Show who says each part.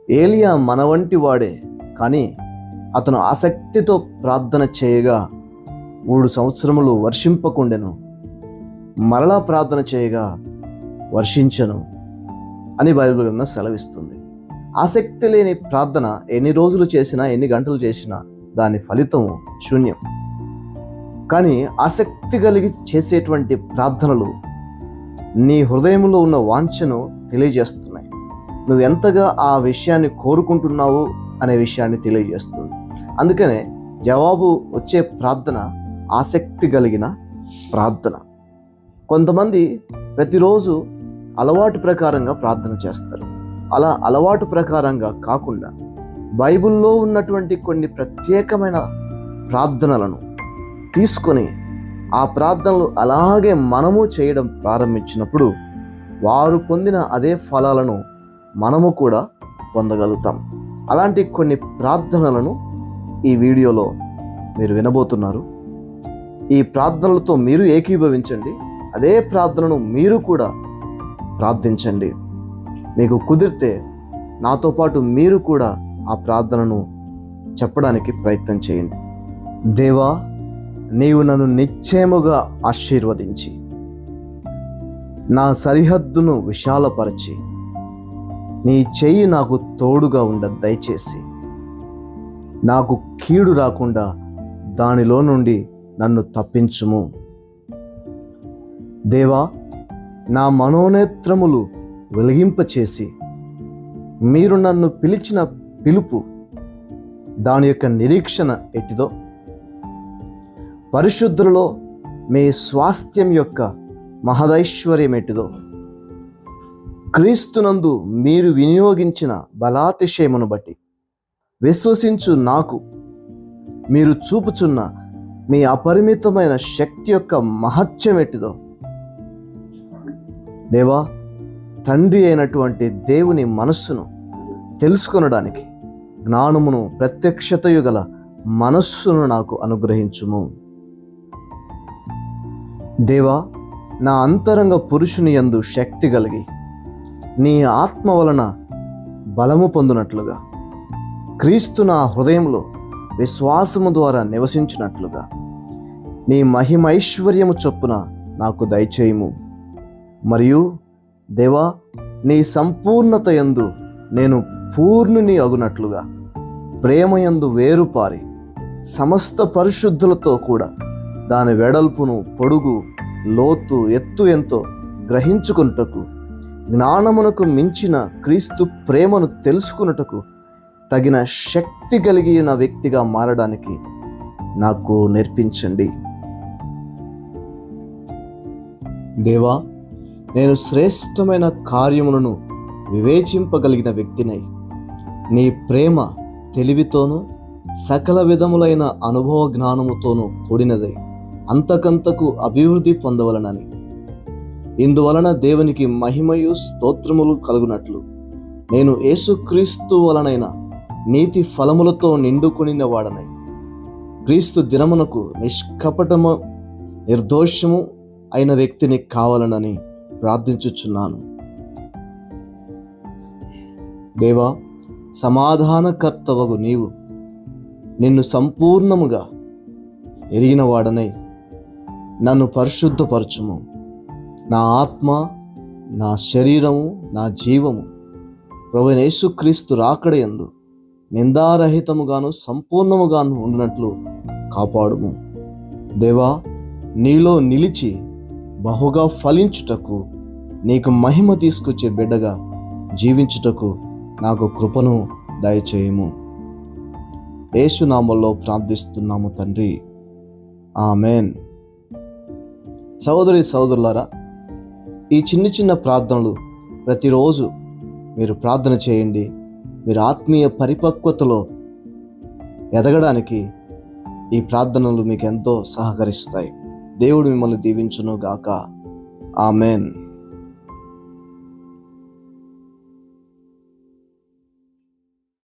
Speaker 1: ఏలియా మన వంటి వాడే, కానీ అతను ఆసక్తితో ప్రార్థన చేయగా 3 సంవత్సరములు వర్షింపకుండెను. మరలా ప్రార్థన చేయగా వర్షించెను అని బైబిల్ గ్రంథం సెలవిస్తుంది. ఆసక్తి లేని ప్రార్థన ఎన్ని రోజులు చేసినా, ఎన్ని గంటలు చేసినా దాని ఫలితం శూన్యం. కానీ ఆసక్తి కలిగి చేసేటువంటి ప్రార్థనలు నీ హృదయంలో ఉన్న వాంఛను తెలియజేస్తున్నాయి. నువ్వు ఎంతగా ఆ విషయాన్ని కోరుకుంటున్నావు అనే విషయాన్ని తెలియజేస్తుంది. అందుకనే జవాబు వచ్చే ప్రార్థన ఆసక్తి కలిగిన ప్రార్థన. కొంతమంది ప్రతిరోజు అలవాటు ప్రకారంగా ప్రార్థన చేస్తారు. అలా అలవాటు ప్రకారంగా కాకుండా బైబిల్లో ఉన్నటువంటి కొన్ని ప్రత్యేకమైన ప్రార్థనలను తీసుకొని ఆ ప్రార్థనలు అలాగే మనము చేయడం ప్రారంభించినప్పుడు వారు పొందిన అదే ఫలాలను మనము కూడా పొందగలుగుతాం. అలాంటి కొన్ని ప్రార్థనలను ఈ వీడియోలో మీరు వినబోతున్నారు. ఈ ప్రార్థనలతో మీరు ఏకీభవించండి. అదే ప్రార్థనను మీరు కూడా ప్రార్థించండి. మీకు కుదిరితే నాతో పాటు మీరు కూడా ఆ ప్రార్థనను చెప్పడానికి ప్రయత్నం చేయండి. దేవా, నీవు నన్ను నిశ్చయముగా ఆశీర్వదించి నా సరిహద్దును విశాలపరచి నీ చెయ్యి నాకు తోడుగా ఉండ దయచేసి నాకు కీడు రాకుండా దానిలో నుండి నన్ను తప్పించుము. దేవా, నా మనోనేత్రములు వెలిగింపచేసి మీరు నన్ను పిలిచిన పిలుపు దాని యొక్క నిరీక్షణ ఎట్టిదో, పరిశుద్ధులలో మీ స్వాస్థ్యం యొక్క మహదైశ్వర్యం ఎట్టిదో, క్రీస్తునందు మీరు వినియోగించిన బలాతిశయమును బట్టి విశ్వసించు నాకు మీరు చూపుచున్న మీ అపరిమితమైన శక్తి యొక్క మహత్యం ఎట్టిదో, దేవా, తండ్రి అయినటువంటి దేవుని మనస్సును తెలుసుకొనడానికి జ్ఞానమును ప్రత్యక్షతయు గల మనస్సును నాకు అనుగ్రహించుము. దేవా, నా అంతరంగ పురుషుని యందు శక్తి కలిగి నీ ఆత్మ వలన బలము పొందినట్లుగా, క్రీస్తు నా హృదయంలో విశ్వాసము ద్వారా నివసించినట్లుగా నీ మహిమైశ్వర్యము చొప్పున నాకు దయచేయము. మరియు దేవా, నీ సంపూర్ణత యందు నేను పూర్ణుని అగునట్లుగా ప్రేమయందు వేరుపారి సమస్త పరిశుద్ధులతో కూడా దాని వెడల్పును, పొడుగు, లోతు, ఎత్తు ఎంతో గ్రహించుకొనుటకు, జ్ఞానమునకు మించిన క్రీస్తు ప్రేమను తెలుసుకున్నటకు తగిన శక్తి కలిగిన వ్యక్తిగా మారడానికి నాకు నేర్పించండి. దేవా, నేను శ్రేష్టమైన కార్యములను వివేచింపగలిగిన వ్యక్తినై నీ ప్రేమ తెలివితోనూ సకల విధములైన అనుభవ జ్ఞానముతోనూ కూడినదై అంతకంతకు అభివృద్ధి పొందవలనని, ఇందువలన దేవునికి మహిమయు స్తోత్రములు కలుగునట్లు నేను యేసుక్రీస్తు వలనైన నీతి ఫలములతో నిండుకొనిన వాడనై క్రీస్తు దినమునకు నిష్కపటము నిర్దోషము అయిన వ్యక్తిని కావాలనని ప్రార్థించుచున్నాను. దేవా, సమాధానకర్తవగు నీవు నిన్ను సంపూర్ణముగా ఎరిగిన వాడనై నన్ను పరిశుద్ధపరచుము. నా ఆత్మ, నా శరీరము, నా జీవము ప్రభువైన యేసుక్రీస్తు రాకడయందు నిందారహితముగాను సంపూర్ణముగాను ఉండినట్లు కాపాడుము. దేవా, నీలో నిలిచి బహుగా ఫలించుటకు, నీకు మహిమ తీసుకొచ్చే బిడ్డగా జీవించుటకు నాకు కృపను దయచేయము. యేసు నామములో ప్రార్థిస్తున్నాము తండ్రి, ఆమెన్. సహోదరి సహోదరులారా, ఈ చిన్న చిన్న ప్రార్థనలు ప్రతిరోజు మీరు ప్రార్థన చేయండి. మీరు ఆత్మీయ పరిపక్వతలో ఎదగడానికి ఈ ప్రార్థనలు మీకు ఎంతో సహకరిస్తాయి. దేవుడు మిమ్మల్ని దీవించును గాక. ఆమెన్.